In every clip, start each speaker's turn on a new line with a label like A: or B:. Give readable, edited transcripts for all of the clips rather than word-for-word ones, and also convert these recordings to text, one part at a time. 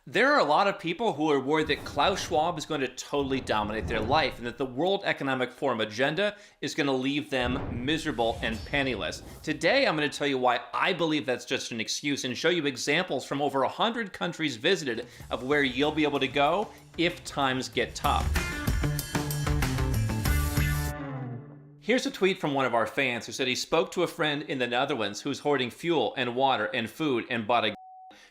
A: There are a lot of people who are worried that Klaus Schwab is going to totally dominate their life and that the World Economic Forum agenda is going to leave them miserable and penniless. Today, I'm going to tell you why I believe that's just an excuse and show you examples from over 100 countries visited of where you'll be able to go if times get tough. Here's a tweet from one of our fans who said he spoke to a friend in the Netherlands who's hoarding fuel and water and food and bought a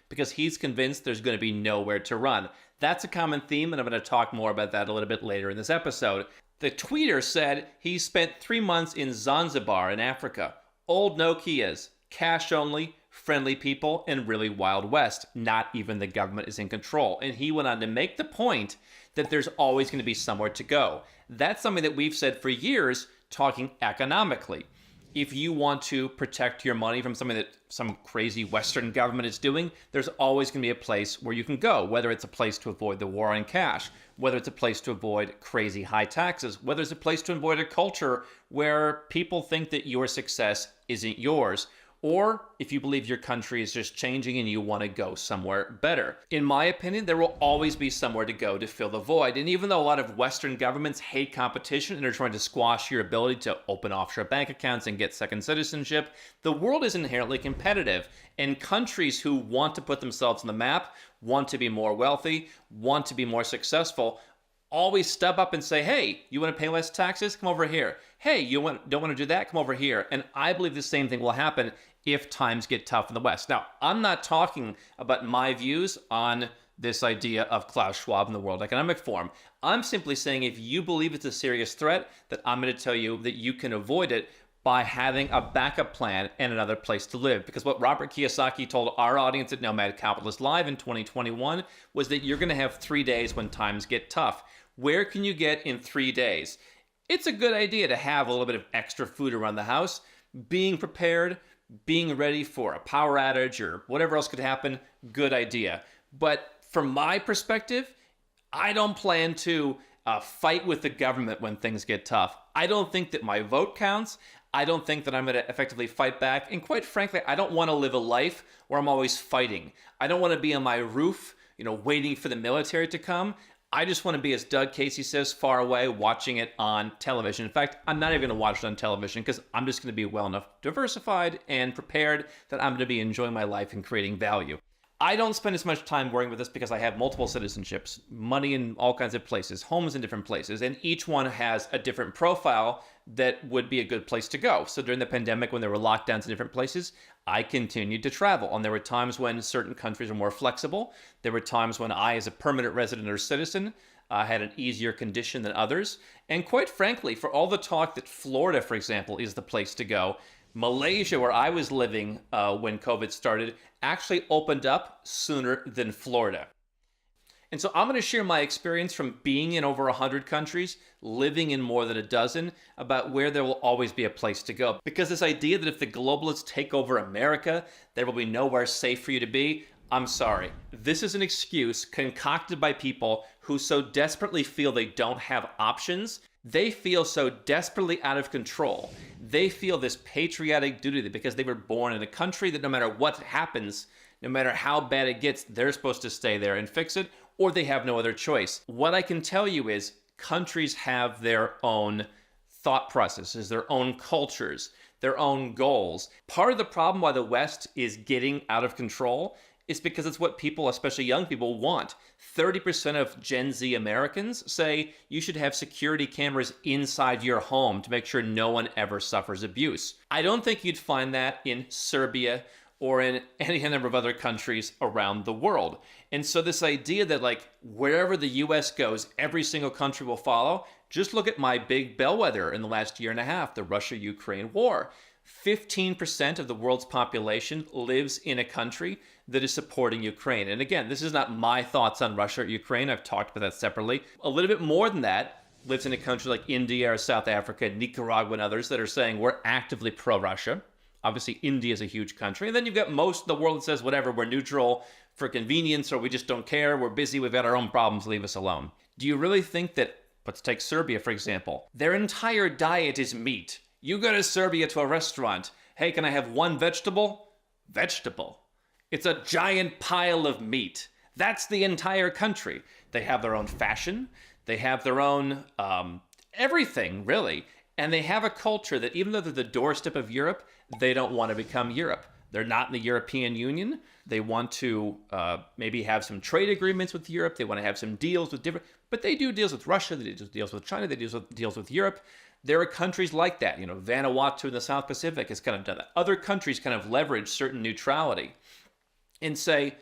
A: because he's convinced there's going to be nowhere to run. That's a common theme, and I'm going to talk more about that a little bit later in this episode. The tweeter said he spent 3 months in Zanzibar in Africa. Old Nokias, cash only, friendly people, and really Wild West. Not even the government is in control. And he went on to make the point that there's always going to be somewhere to go. That's something that we've said for years, talking economically. If you want to protect your money from something that some crazy Western government is doing, there's always going to be a place where you can go, whether it's a place to avoid the war on cash, whether it's a place to avoid crazy high taxes, whether it's a place to avoid a culture where people think that your success isn't yours, or if you believe your country is just changing and you want to go somewhere better. In my opinion, there will always be somewhere to go to fill the void. And even though a lot of Western governments hate competition and are trying to squash your ability to open offshore bank accounts and get second citizenship, the world is inherently competitive. And countries who want to put themselves on the map, want to be more wealthy, want to be more successful, always step up and say, hey, you want to pay less taxes? Come over here. Hey, don't want to do that? Come over here. And I believe the same thing will happen if times get tough in the West. Now, I'm not talking about my views on this idea of Klaus Schwab and the World Economic Forum. I'm simply saying if you believe it's a serious threat, that I'm going to tell you that you can avoid it by having a backup plan and another place to live. Because what Robert Kiyosaki told our audience at Nomad Capitalist Live in 2021 was that you're going to have 3 days when times get tough. Where can you get in 3 days? It's a good idea to have a little bit of extra food around the house. Being prepared, being ready for a power outage or whatever else could happen, good idea. But from my perspective, I don't plan to fight with the government when things get tough. I don't think that my vote counts. I don't think that I'm going to effectively fight back. And quite frankly, I don't want to live a life where I'm always fighting. I don't want to be on my roof, waiting for the military to come. I just want to be, as Doug Casey says, far away, watching it on television. In fact, I'm not even going to watch it on television because I'm just going to be well enough diversified and prepared that I'm going to be enjoying my life and creating value. I don't spend as much time worrying with this because I have multiple citizenships, money in all kinds of places, homes in different places, and each one has a different profile that would be a good place to go. So during the pandemic, when there were lockdowns in different places, I continued to travel. And there were times when certain countries were more flexible. There were times when I, as a permanent resident or citizen, had an easier condition than others. And quite frankly, for all the talk that Florida, for example, is the place to go, Malaysia, where I was living when COVID started, actually opened up sooner than Florida. And so I'm going to share my experience from being in over 100 countries, living in more than a dozen, about where there will always be a place to go. Because this idea that if the globalists take over America, there will be nowhere safe for you to be, I'm sorry. This is an excuse concocted by people who so desperately feel they don't have options. They feel so desperately out of control. They feel this patriotic duty because they were born in a country that no matter what happens, no matter how bad it gets, they're supposed to stay there and fix it, or they have no other choice. What I can tell you is countries have their own thought processes, their own cultures, their own goals. Part of the problem why the West is getting out of control is because it's what people, especially young people, want. 30% of Gen Z Americans say you should have security cameras inside your home to make sure no one ever suffers abuse. I don't think you'd find that in Serbia or in any number of other countries around the world. And so this idea that wherever the US goes, every single country will follow, just look at my big bellwether in the last year and a half, the Russia-Ukraine war. 15% of the world's population lives in a country that is supporting Ukraine. And again, this is not my thoughts on Russia or Ukraine. I've talked about that separately. A little bit more than that lives in a country like India or South Africa, Nicaragua, and others that are saying we're actively pro-Russia. Obviously, India is a huge country. And then you've got most of the world that says, whatever, we're neutral for convenience, or we just don't care. We're busy. We've got our own problems. Leave us alone. Do you really think that, let's take Serbia, for example, their entire diet is meat? You go to Serbia to a restaurant. Hey, can I have one vegetable? Vegetable. It's a giant pile of meat. That's the entire country. They have their own fashion. They have their own everything, really. And they have a culture that even though they're the doorstep of Europe, they don't want to become Europe. They're not in the European Union. They want to maybe have some trade agreements with Europe. They want to have some deals with different, but they do deals with Russia. They do deals with China. They do deals with Europe. There are countries like that. You know, Vanuatu in the South Pacific has kind of done that. Other countries kind of leverage certain neutrality and say,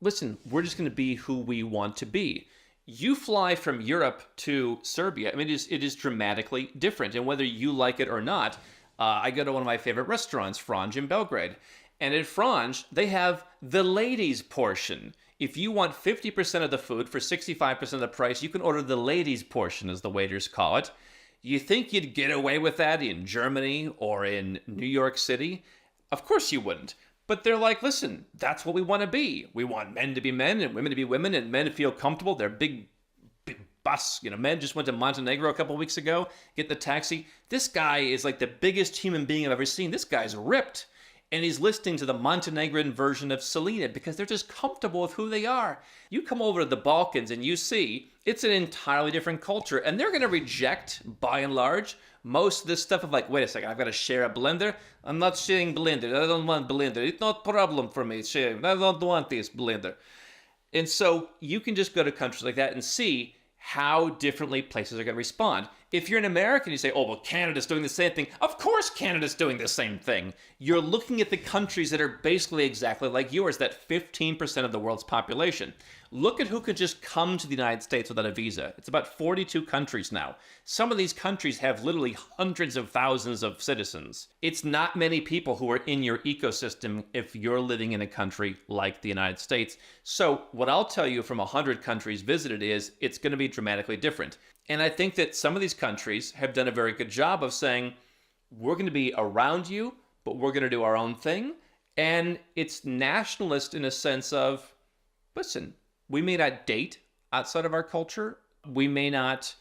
A: listen, we're just going to be who we want to be. You fly from Europe to Serbia. I mean, it is dramatically different. And whether you like it or not, I go to one of my favorite restaurants, Franj in Belgrade. And at Franj, they have the ladies' portion. If you want 50% of the food for 65% of the price, you can order the ladies' portion, as the waiters call it. You think you'd get away with that in Germany or in New York City? Of course you wouldn't. But they're like, listen, that's what we want to be. We want men to be men and women to be women and men to feel comfortable. They're big bus. You know, men just went to Montenegro a couple of weeks ago, get the taxi. This guy is like the biggest human being I've ever seen. This guy's ripped. And he's listening to the Montenegrin version of Selena because they're just comfortable with who they are. You come over to the Balkans and you see it's an entirely different culture. And they're going to reject, by and large, most of this stuff of like, wait a second, I've got to share a blender. I'm not sharing blender. I don't want blender. It's not a problem for me sharing. I don't want this blender. And so you can just go to countries like that and see how differently places are going to respond. If you're an American, you say, oh, well, Canada's doing the same thing. Of course Canada's doing the same thing. You're looking at the countries that are basically exactly like yours, that 15% of the world's population. Look at who could just come to the United States without a visa. It's about 42 countries now. Some of these countries have literally hundreds of thousands of citizens. It's not many people who are in your ecosystem if you're living in a country like the United States. So what I'll tell you from 100 countries visited is it's going to be dramatically different. And I think that some of these countries have done a very good job of saying, we're going to be around you, but we're going to do our own thing. And it's nationalist in a sense of, listen, we may not date outside of our culture. We may not,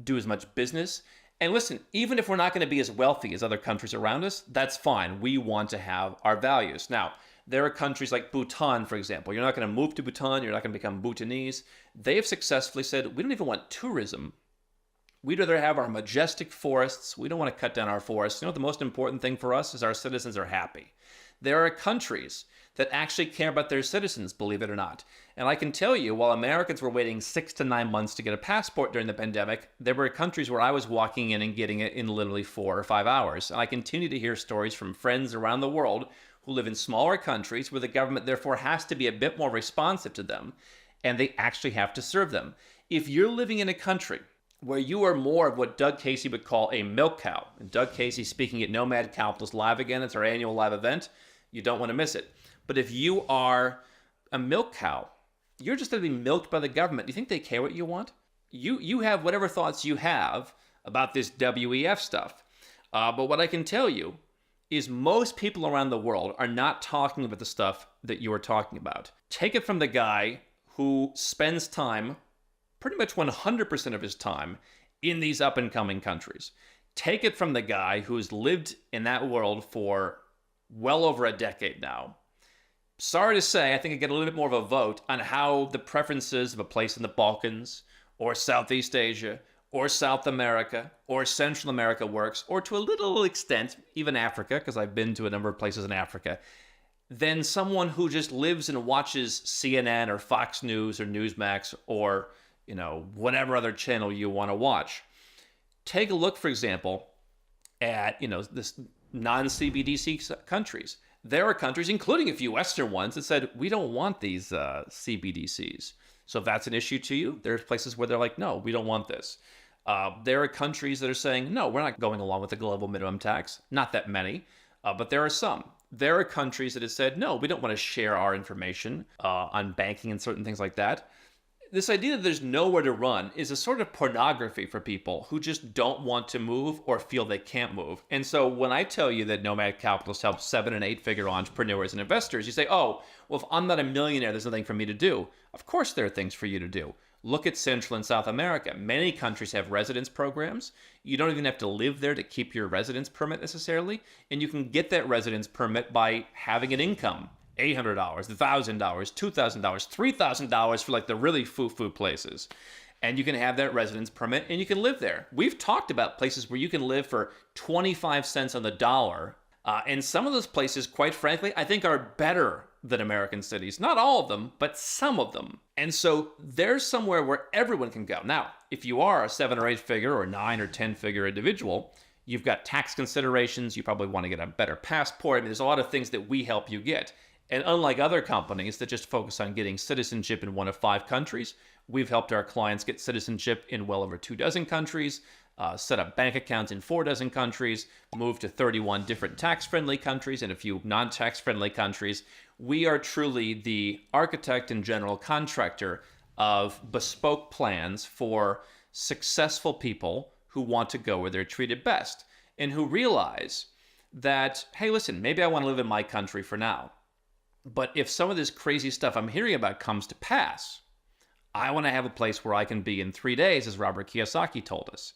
A: do as much business. And listen, even if we're not going to be as wealthy as other countries around us, that's fine. We want to have our values. Now, there are countries like Bhutan, for example. You're not going to move to Bhutan. You're not going to become Bhutanese. They have successfully said, we don't even want tourism. We'd rather have our majestic forests. We don't want to cut down our forests. You know what the most important thing for us is our citizens are happy. There are countries that actually care about their citizens, believe it or not. And I can tell you, while Americans were waiting 6 to 9 months to get a passport during the pandemic, there were countries where I was walking in and getting it in literally 4 or 5 hours. And I continue to hear stories from friends around the world who live in smaller countries where the government therefore has to be a bit more responsive to them, and they actually have to serve them. If you're living in a country where you are more of what Doug Casey would call a milk cow, and Doug Casey speaking at Nomad Capitalist Live again, it's our annual live event, you don't want to miss it. But if you are a milk cow, you're just going to be milked by the government. Do you think they care what you want? You have whatever thoughts you have about this WEF stuff. But what I can tell you is most people around the world are not talking about the stuff that you are talking about. Take it from the guy who spends time, pretty much 100% of his time, in these up-and-coming countries. Take it from the guy who's lived in that world for well over a decade now. Sorry to say, I think I get a little bit more of a vote on how the preferences of a place in the Balkans or Southeast Asia or South America or Central America works, or to a little extent, even Africa, because I've been to a number of places in Africa, than someone who just lives and watches CNN or Fox News or Newsmax or, whatever other channel you want to watch. Take a look, for example, at, this non-CBDC countries. There are countries, including a few Western ones, that said, we don't want these CBDCs. So if that's an issue to you, there's places where they're like, no, we don't want this. There are countries that are saying, no, we're not going along with the global minimum tax. Not that many, but there are some. There are countries that have said, no, we don't want to share our information on banking and certain things like that. This idea that there's nowhere to run is a sort of pornography for people who just don't want to move or feel they can't move. And so when I tell you that Nomad Capitalist helps 7- and 8-figure entrepreneurs and investors, you say, oh, well, if I'm not a millionaire, there's nothing for me to do. Of course there are things for you to do. Look at Central and South America. Many countries have residence programs. You don't even have to live there to keep your residence permit necessarily. And you can get that residence permit by having an income. $800, $1,000, $2,000, $3,000 for like the really foo-foo places. And you can have that residence permit and you can live there. We've talked about places where you can live for 25 cents on the dollar. And some of those places, quite frankly, I think are better than American cities. Not all of them, but some of them. And so there's somewhere where everyone can go. Now, if you are a 7 or 8 figure or 9 or 10 figure individual, you've got tax considerations. You probably want to get a better passport. I mean, there's a lot of things that we help you get. And unlike other companies that just focus on getting citizenship in one of 5 countries, we've helped our clients get citizenship in well over 24 countries, set up bank accounts in 40 countries, move to 31 different tax-friendly countries and a few non-tax-friendly countries. We are truly the architect and general contractor of bespoke plans for successful people who want to go where they're treated best and who realize that, hey, listen, maybe I want to live in my country for now. But if some of this crazy stuff I'm hearing about comes to pass, I want to have a place where I can be in 3 days, as Robert Kiyosaki told us.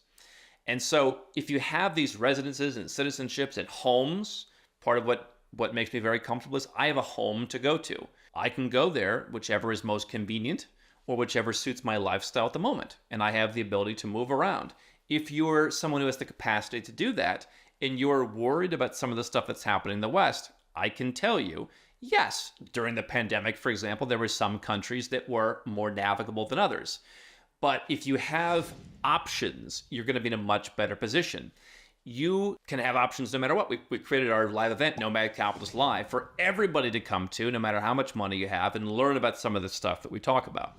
A: And so if you have these residences and citizenships and homes, part of what makes me very comfortable is I have a home to go to. I can go there, whichever is most convenient or whichever suits my lifestyle at the moment. And I have the ability to move around. If you're someone who has the capacity to do that and you're worried about some of the stuff that's happening in the West, I can tell you, yes, during the pandemic, for example, there were some countries that were more navigable than others. But if you have options, you're going to be in a much better position. You can have options no matter what. We created our live event, Nomad Capitalist Live, for everybody to come to, no matter how much money you have, and learn about some of the stuff that we talk about.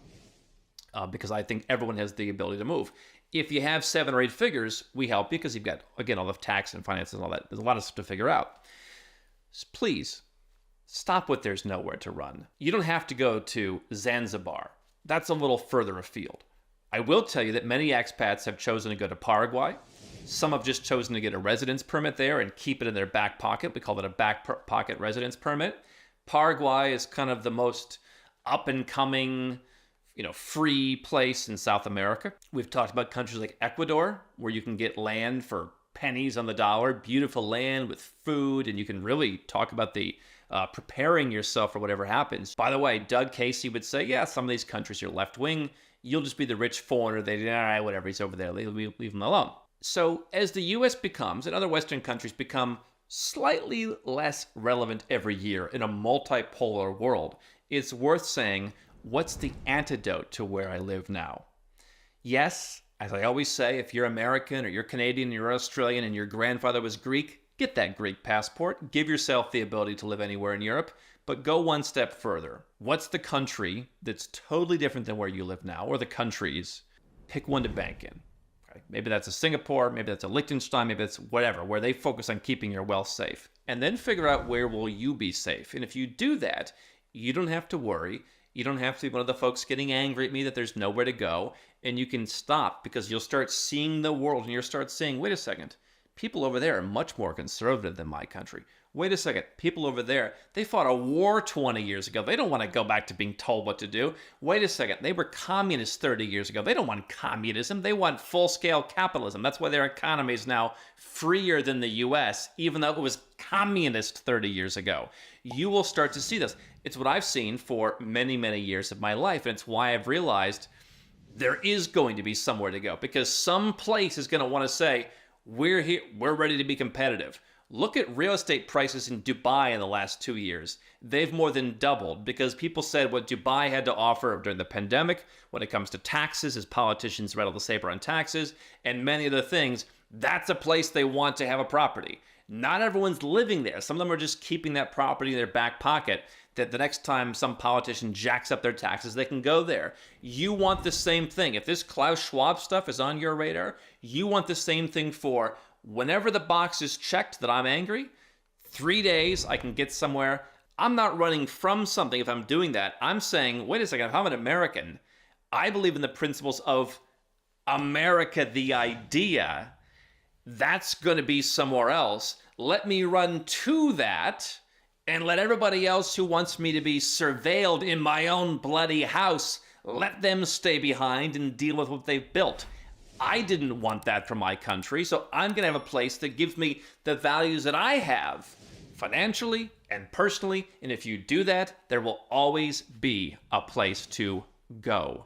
A: Because I think everyone has the ability to move. If you have 7 or 8 figures, we help you because you've got, again, all the tax and finances and all that. There's a lot of stuff to figure out. So please, stop with there's nowhere to run. You don't have to go to Zanzibar. That's a little further afield. I will tell you that many expats have chosen to go to Paraguay. Some have just chosen to get a residence permit there and keep it in their back pocket. We call it a back pocket residence permit. Paraguay is kind of the most up and coming, free place in South America. We've talked about countries like Ecuador, where you can get land for pennies on the dollar, beautiful land with food, and you can really talk about the preparing yourself for whatever happens. By the way, Doug Casey would say, yeah, some of these countries are left-wing. You'll just be the rich foreigner. They all right, whatever, he's over there. Leave him alone. So as the U.S. becomes, and other Western countries become slightly less relevant every year in a multipolar world, it's worth saying, what's the antidote to where I live now? Yes, as I always say, if you're American or you're Canadian, or you're Australian, and your grandfather was Greek, get that Greek passport. Give yourself the ability to live anywhere in Europe, but go one step further. What's the country that's totally different than where you live now, or the countries? Pick one to bank in. Okay? Maybe that's a Singapore, maybe that's a Liechtenstein, maybe that's whatever, where they focus on keeping your wealth safe. And then figure out where will you be safe. And if you do that, you don't have to worry. You don't have to be one of the folks getting angry at me that there's nowhere to go. And you can stop because you'll start seeing the world and you'll start saying, wait a second, people over there are much more conservative than my country. Wait a second, people over there, they fought a war 20 years ago. They don't want to go back to being told what to do. Wait a second, they were communists 30 years ago. They don't want communism. They want full-scale capitalism. That's why their economy is now freer than the U.S., even though it was communist 30 years ago. You will start to see this. It's what I've seen for many, many years of my life, and it's why I've realized there is going to be somewhere to go, because some place is going to want to say, we're here, we're ready to be competitive. Look at real estate prices in Dubai in the last 2 years. They've more than doubled because people said what Dubai had to offer during the pandemic when it comes to taxes, as politicians rattle the saber on taxes, and many other things, that's a place they want to have a property. Not everyone's living there. Some of them are just keeping that property in their back pocket, that the next time some politician jacks up their taxes, they can go there. You want the same thing. If this Klaus Schwab stuff is on your radar, you want the same thing for whenever the box is checked that I'm angry, 3 days, I can get somewhere. I'm not running from something if I'm doing that. I'm saying, wait a second, if I'm an American, I believe in the principles of America, the idea. That's going to be somewhere else. Let me run to that and let everybody else who wants me to be surveilled in my own bloody house, let them stay behind and deal with what they've built. I didn't want that for my country, so I'm going to have a place that gives me the values that I have, financially, and personally. And if you do that, there will always be a place to go.